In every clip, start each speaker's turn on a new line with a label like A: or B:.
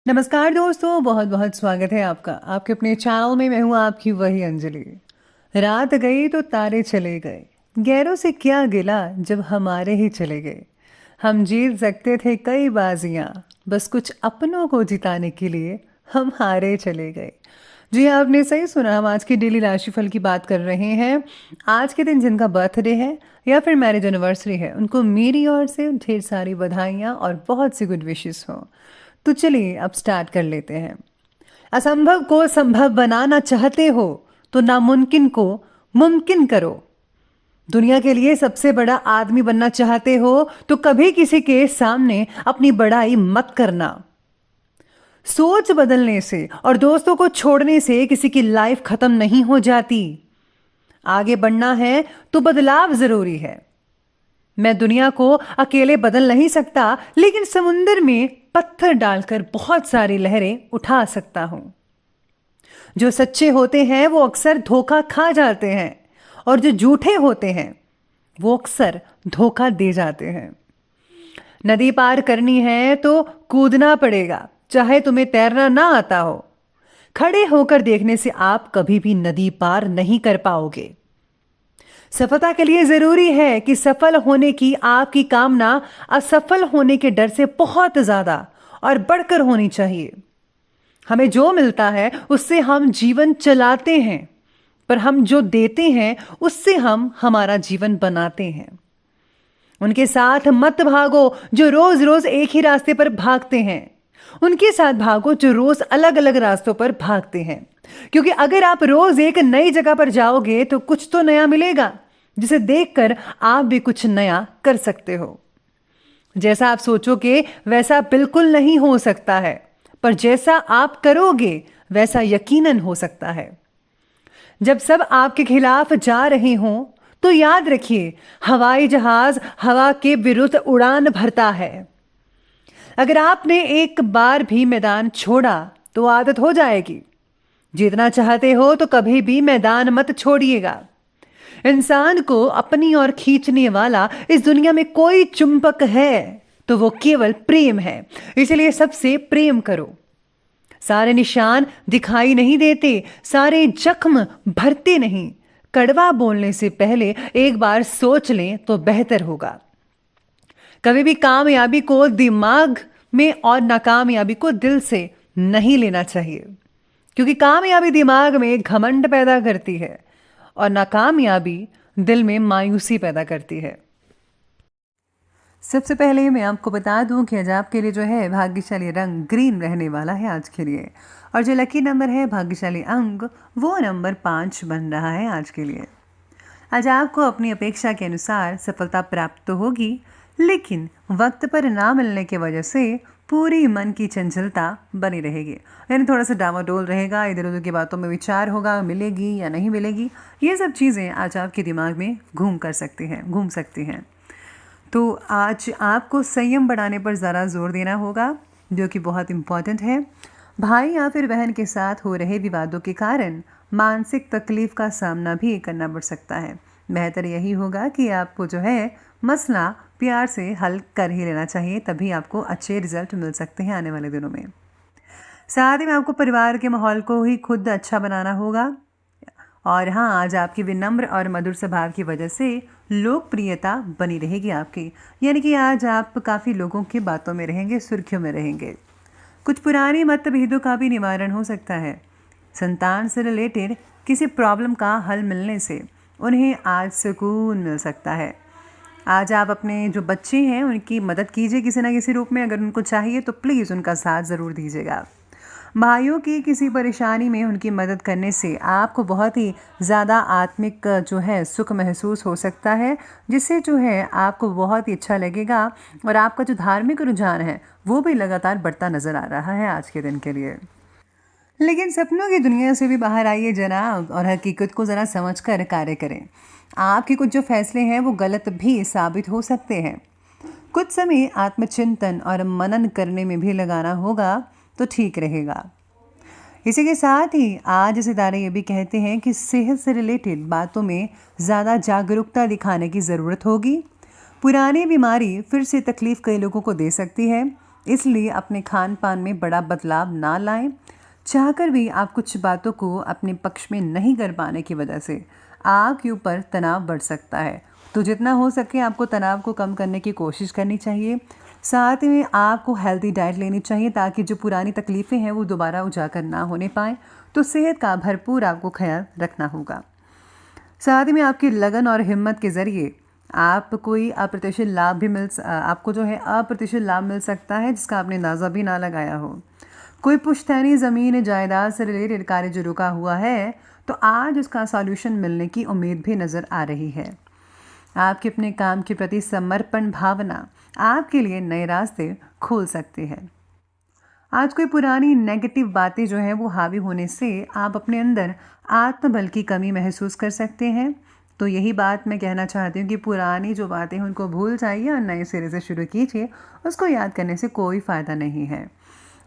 A: नमस्कार दोस्तों, बहुत बहुत स्वागत है आपका आपके अपने चैनल में। मैं हूँ आपकी वही अंजलि। रात गई तो तारे चले गए, गैरों से क्या गिला जब हमारे ही चले गए। हम जीत सकते थे कई बाजियां, बस कुछ अपनों को जिताने के लिए हम हारे चले गए। जी हाँ, आपने सही सुना। हम आज की डेली राशिफल की बात कर रहे हैं। आज के दिन जिनका बर्थडे है या फिर मैरिज एनिवर्सरी है, उनको मेरी ओर से ढेर सारी बधाइयाँ और बहुत सी गुड विशेस हो। तो चलिए अब स्टार्ट कर लेते हैं। असंभव को संभव बनाना चाहते हो तो नामुमकिन को मुमकिन करो। दुनिया के लिए सबसे बड़ा आदमी बनना चाहते हो तो कभी किसी के सामने अपनी बड़ाई मत करना। सोच बदलने से और दोस्तों को छोड़ने से किसी की लाइफ खत्म नहीं हो जाती। आगे बढ़ना है तो बदलाव जरूरी है। मैं दुनिया को अकेले बदल नहीं सकता, लेकिन समुंदर में पत्थर डालकर बहुत सारी लहरें उठा सकता हूं। जो सच्चे होते हैं वो अक्सर धोखा खा जाते हैं, और जो झूठे होते हैं वो अक्सर धोखा दे जाते हैं। नदी पार करनी है तो कूदना पड़ेगा, चाहे तुम्हें तैरना ना आता हो। खड़े होकर देखने से आप कभी भी नदी पार नहीं कर पाओगे। सफलता के लिए जरूरी है कि सफल होने की आपकी कामना असफल होने के डर से बहुत ज्यादा और बढ़कर होनी चाहिए। हमें जो मिलता है उससे हम जीवन चलाते हैं, पर हम जो देते हैं उससे हम हमारा जीवन बनाते हैं। उनके साथ मत भागो जो रोज रोज एक ही रास्ते पर भागते हैं। उनके साथ भागो जो रोज अलग अलग रास्तों पर भागते हैं, क्योंकि अगर आप रोज एक नई जगह पर जाओगे तो कुछ तो नया मिलेगा, जिसे देखकर आप भी कुछ नया कर सकते हो। जैसा आप सोचोगे वैसा बिल्कुल नहीं हो सकता है, पर जैसा आप करोगे वैसा यकीनन हो सकता है। जब सब आपके खिलाफ जा रहे हों तो याद रखिए, हवाई जहाज हवा के विरुद्ध उड़ान भरता है। अगर आपने एक बार भी मैदान छोड़ा तो आदत हो जाएगी। जीतना चाहते हो तो कभी भी मैदान मत छोड़िएगा। इंसान को अपनी ओर खींचने वाला इस दुनिया में कोई चुंबक है तो वो केवल प्रेम है, इसलिए सबसे प्रेम करो। सारे निशान दिखाई नहीं देते, सारे जख्म भरते नहीं। कड़वा बोलने से पहले एक बार सोच लें तो बेहतर होगा। कभी भी कामयाबी को दिमाग में और नाकामयाबी को दिल से नहीं लेना चाहिए, क्योंकि कामयाबी दिमाग में घमंड पैदा करती है और नाकामयाबी दिल में मायूसी पैदा करती है। सबसे पहले मैं आपको बता दूं कि आज आपके लिए जो है भाग्यशाली रंग ग्रीन रहने वाला है आज के लिए, और जो लकी नंबर है, भाग्यशाली अंक, वो नंबर 5 बन रहा है आज के लिए। आज आपको अपनी अपेक्षा के अनुसार सफलता प्राप्त तो होगी, लेकिन वक्त पर ना मिलने की वजह से पूरी मन की चंचलता बनी रहेगी। यानी थोड़ा सा डामाडोल रहेगा, इधर उधर की बातों में विचार होगा, मिलेगी या नहीं मिलेगी। ये सब चीज़ें आज आपके दिमाग में घूम सकती हैं। तो आज आपको संयम बढ़ाने पर ज़रा जोर देना होगा, जो कि बहुत इम्पॉर्टेंट है। भाई या फिर बहन के साथ हो रहे विवादों के कारण मानसिक तकलीफ का सामना भी करना पड़ सकता है। बेहतर यही होगा कि आपको जो है मसला प्यार से हल कर ही लेना चाहिए, तभी आपको अच्छे रिजल्ट मिल सकते हैं आने वाले दिनों में। साथ ही में आपको परिवार के माहौल को ही खुद अच्छा बनाना होगा। और हाँ, आज आपकी विनम्र और मधुर स्वभाव की वजह से लोकप्रियता बनी रहेगी आपकी। यानी कि आज आप काफ़ी लोगों की बातों में रहेंगे, सुर्खियों में रहेंगे। कुछ पुरानी मतभेदों का भी निवारण हो सकता है। संतान से रिलेटेड किसी प्रॉब्लम का हल मिलने से उन्हें आज सुकून मिल सकता है। आज आप अपने जो बच्चे हैं उनकी मदद कीजिए किसी ना किसी रूप में। अगर उनको चाहिए तो प्लीज़ उनका साथ ज़रूर दीजिएगा। भाइयों की किसी परेशानी में उनकी मदद करने से आपको बहुत ही ज़्यादा आत्मिक जो है सुख महसूस हो सकता है, जिससे जो है आपको बहुत ही अच्छा लगेगा, और आपका जो धार्मिक रुझान है वो भी लगातार बढ़ता नज़र आ रहा है आज के दिन के लिए। लेकिन सपनों की दुनिया से भी बाहर आइए जनाब, और हकीकत को ज़रा समझ कर कार्य करें। आपके कुछ जो फैसले हैं वो गलत भी साबित हो सकते हैं। कुछ समय आत्मचिंतन और मनन करने में भी लगाना होगा तो ठीक रहेगा। इसी के साथ ही आज सितारे ये भी कहते हैं कि सेहत से रिलेटेड बातों में ज़्यादा जागरूकता दिखाने की ज़रूरत होगी। पुरानी बीमारी फिर से तकलीफ कई लोगों को दे सकती है, इसलिए अपने खान पान में बड़ा बदलाव ना लाएं। चाहकर भी आप कुछ बातों को अपने पक्ष में नहीं कर पाने की वजह से आपके ऊपर तनाव बढ़ सकता है। तो जितना हो सके आपको तनाव को कम करने की कोशिश करनी चाहिए। साथ में आपको हेल्दी डाइट लेनी चाहिए ताकि जो पुरानी तकलीफ़ें हैं वो दोबारा उजागर ना होने पाएँ। तो सेहत का भरपूर आपको ख्याल रखना होगा। साथ में आपकी लगन और हिम्मत के ज़रिए आप कोई अप्रत्याशित लाभ भी आपको जो है अप्रत्याशित लाभ मिल सकता है जिसका आपने अंदाज़ा भी ना लगाया हो। कोई पुश्तैनी ज़मीन जायदाद से रिलेटेड कार्य जो रुका हुआ है तो आज उसका सॉल्यूशन मिलने की उम्मीद भी नज़र आ रही है। आपके अपने काम के प्रति समर्पण भावना आपके लिए नए रास्ते खोल सकती है। आज कोई पुरानी नेगेटिव बातें जो हैं वो हावी होने से आप अपने अंदर आत्मबल की कमी महसूस कर सकते हैं। तो यही बात मैं कहना चाहती हूँ कि पुरानी जो बातें हैं उनको भूल जाइए और नए सिरे से शुरू कीजिए। उसको याद करने से कोई फ़ायदा नहीं है।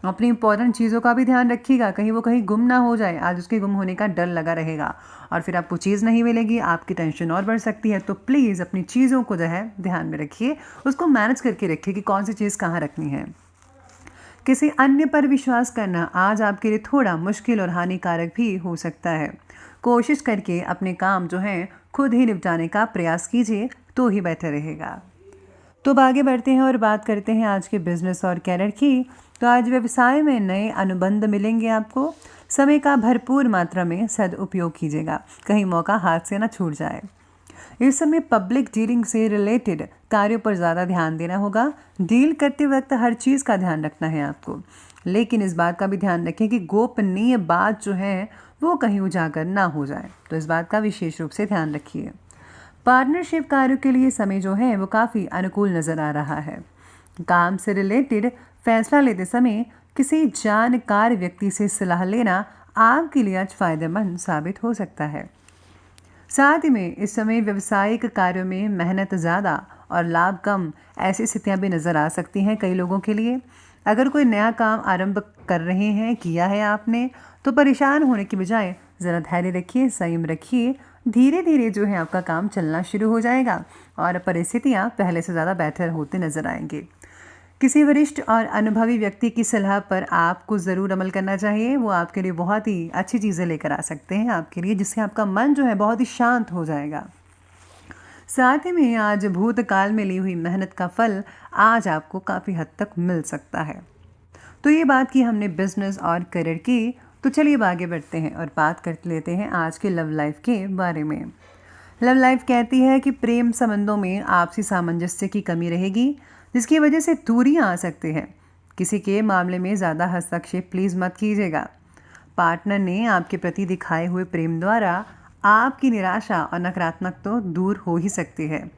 A: अपनी इंपॉर्टेंट चीज़ों का भी ध्यान रखिएगा, कहीं वो कहीं गुम ना हो जाए। आज उसके गुम होने का डर लगा रहेगा और फिर आपको चीज़ नहीं मिलेगी, आपकी टेंशन और बढ़ सकती है। तो प्लीज़ अपनी चीज़ों को जो है ध्यान में रखिए, उसको मैनेज करके रखिए कि कौन सी चीज़ कहाँ रखनी है। किसी अन्य पर विश्वास करना आज आपके लिए थोड़ा मुश्किल और हानिकारक भी हो सकता है। कोशिश करके अपने काम जो हैं खुद ही निपटाने का प्रयास कीजिए तो ही बेहतर रहेगा। तो अब आगे बढ़ते हैं और बात करते हैं आज के बिजनेस और कैरियर की। तो आज व्यवसाय में नए अनुबंध मिलेंगे आपको। समय का भरपूर मात्रा में सदुपयोग कीजिएगा, कहीं मौका हाथ से ना छूट जाए। इस समय पब्लिक डीलिंग से रिलेटेड कार्यों पर ज़्यादा ध्यान देना होगा। डील करते वक्त हर चीज़ का ध्यान रखना है आपको, लेकिन इस बात का भी ध्यान रखें कि गोपनीय बात जो है वो कहीं उजागर ना हो जाए। तो इस बात का विशेष रूप से ध्यान रखिए। पार्टनरशिप कार्यों के लिए समय जो है वो काफ़ी अनुकूल नज़र आ रहा है। काम से रिलेटेड फैसला लेते समय किसी जानकार व्यक्ति से सलाह लेना आपके लिए आज फायदेमंद साबित हो सकता है। साथ ही में इस समय व्यवसायिक कार्यों में मेहनत ज़्यादा और लाभ कम ऐसी स्थितियां भी नज़र आ सकती हैं कई लोगों के लिए। अगर कोई नया काम आरंभ कर रहे हैं, किया है आपने, तो परेशान होने की बजाय ज़रा धैर्य रखिए, संयम रखिए। धीरे धीरे जो है आपका काम चलना शुरू हो जाएगा और परिस्थितियाँ पहले से ज़्यादा बेहतर होते नज़र आएंगी। किसी वरिष्ठ और अनुभवी व्यक्ति की सलाह पर आपको ज़रूर अमल करना चाहिए। वो आपके लिए बहुत ही अच्छी चीज़ें लेकर आ सकते हैं आपके लिए, जिससे आपका मन जो है बहुत ही शांत हो जाएगा। साथ ही में आज भूतकाल में ली हुई मेहनत का फल आज आपको काफ़ी हद तक मिल सकता है। तो ये बात की हमने बिजनेस और करियर की। तो चलिए अब आगे बढ़ते हैं और बात कर लेते हैं आज के लव लाइफ के बारे में। लव लाइफ कहती है कि प्रेम संबंधों में आपसी सामंजस्य की कमी रहेगी, जिसकी वजह से दूरियां आ सकती हैं। किसी के मामले में ज़्यादा हस्तक्षेप प्लीज़ मत कीजिएगा। पार्टनर ने आपके प्रति दिखाए हुए प्रेम द्वारा आपकी निराशा और नकारात्मक तो दूर हो ही सकती है।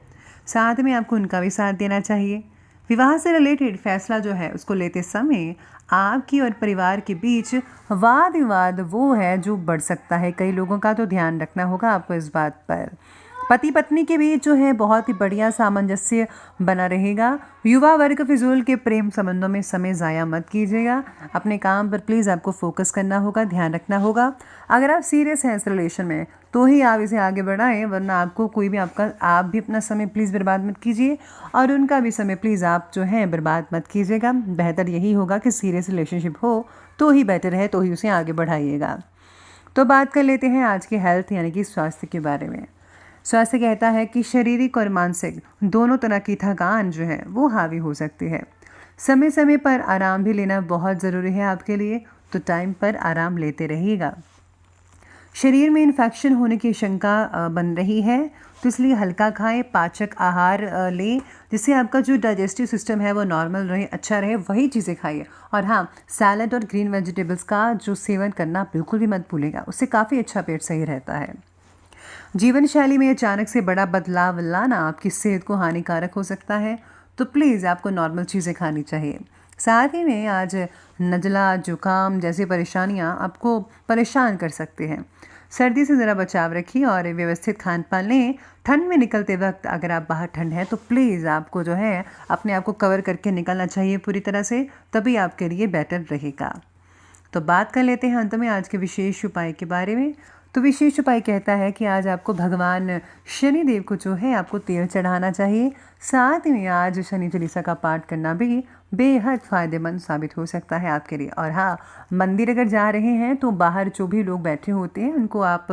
A: साथ में आपको उनका भी साथ देना चाहिए। विवाह से रिलेटेड फैसला जो है उसको लेते समय आपकी और परिवार के बीच वाद विवाद वो है जो बढ़ सकता है कई लोगों का। तो ध्यान रखना होगा आपको इस बात पर। पति पत्नी के बीच जो है बहुत ही बढ़िया सामंजस्य बना रहेगा। युवा वर्ग फिजूल के प्रेम संबंधों में समय ज़ाया मत कीजिएगा। अपने काम पर प्लीज़ आपको फोकस करना होगा, ध्यान रखना होगा। अगर आप सीरियस हैं इस रिलेशन में तो ही आप इसे आगे बढ़ाएं, वरना आपको कोई भी आप भी अपना समय प्लीज़ बर्बाद मत कीजिए और उनका भी समय प्लीज़ आप जो है बर्बाद मत कीजिएगा। बेहतर यही होगा कि सीरियस रिलेशनशिप हो तो ही बेटर है, तो ही उसे आगे बढ़ाइएगा। तो बात कर लेते हैं आज के हेल्थ यानी कि स्वास्थ्य के बारे में। स्वास्थ्य कहता है कि शारीरिक और मानसिक दोनों तरह की थकान जो है वो हावी हो सकती है। समय समय पर आराम भी लेना बहुत ज़रूरी है आपके लिए, तो टाइम पर आराम लेते रहिएगा। शरीर में इन्फेक्शन होने की शंका बन रही है, तो इसलिए हल्का खाएं, पाचक आहार लें, जिससे आपका जो डाइजेस्टिव सिस्टम है वो नॉर्मल रहे, अच्छा रहे, वही चीज़ें खाइए। और हाँ, सैलड और ग्रीन वेजिटेबल्स का जो सेवन करना बिल्कुल भी मत भूलिएगा, उससे काफ़ी अच्छा पेट सही रहता है। जीवन शैली में अचानक से बड़ा बदलाव लाना आपकी सेहत को हानिकारक हो सकता है, तो प्लीज़ आपको नॉर्मल चीज़ें खानी चाहिए। साथ ही में आज नज़ला, जुकाम जैसी परेशानियां आपको परेशान कर सकते हैं। सर्दी से ज़रा बचाव रखिए और व्यवस्थित खान पान लें। ठंड में निकलते वक्त अगर आप बाहर ठंड है तो प्लीज़ आपको जो है अपने आप को कवर करके निकलना चाहिए पूरी तरह से, तभी आपके लिए बेटर रहेगा। तो बात कर लेते हैं अंत में आज के विशेष उपाय के बारे में। तो विशेष उपाय कहता है कि आज आपको भगवान शनिदेव को जो है आपको तेल चढ़ाना चाहिए। साथ में आज शनि चालीसा का पाठ करना भी बेहद फ़ायदेमंद साबित हो सकता है आपके लिए। और हाँ, मंदिर अगर जा रहे हैं तो बाहर जो भी लोग बैठे होते हैं उनको आप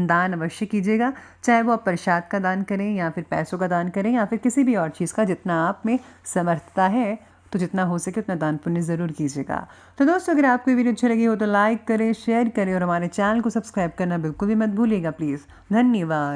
A: दान अवश्य कीजिएगा, चाहे वो आप प्रसाद का दान करें या फिर पैसों का दान करें या फिर किसी भी और चीज़ का, जितना आप में समर्थता है तो जितना हो सके उतना दान पुण्य ज़रूर कीजिएगा। तो दोस्तों, अगर आपको ये वीडियो अच्छी लगी हो तो लाइक करें, शेयर करें और हमारे चैनल को सब्सक्राइब करना बिल्कुल भी मत भूलिएगा प्लीज़। धन्यवाद।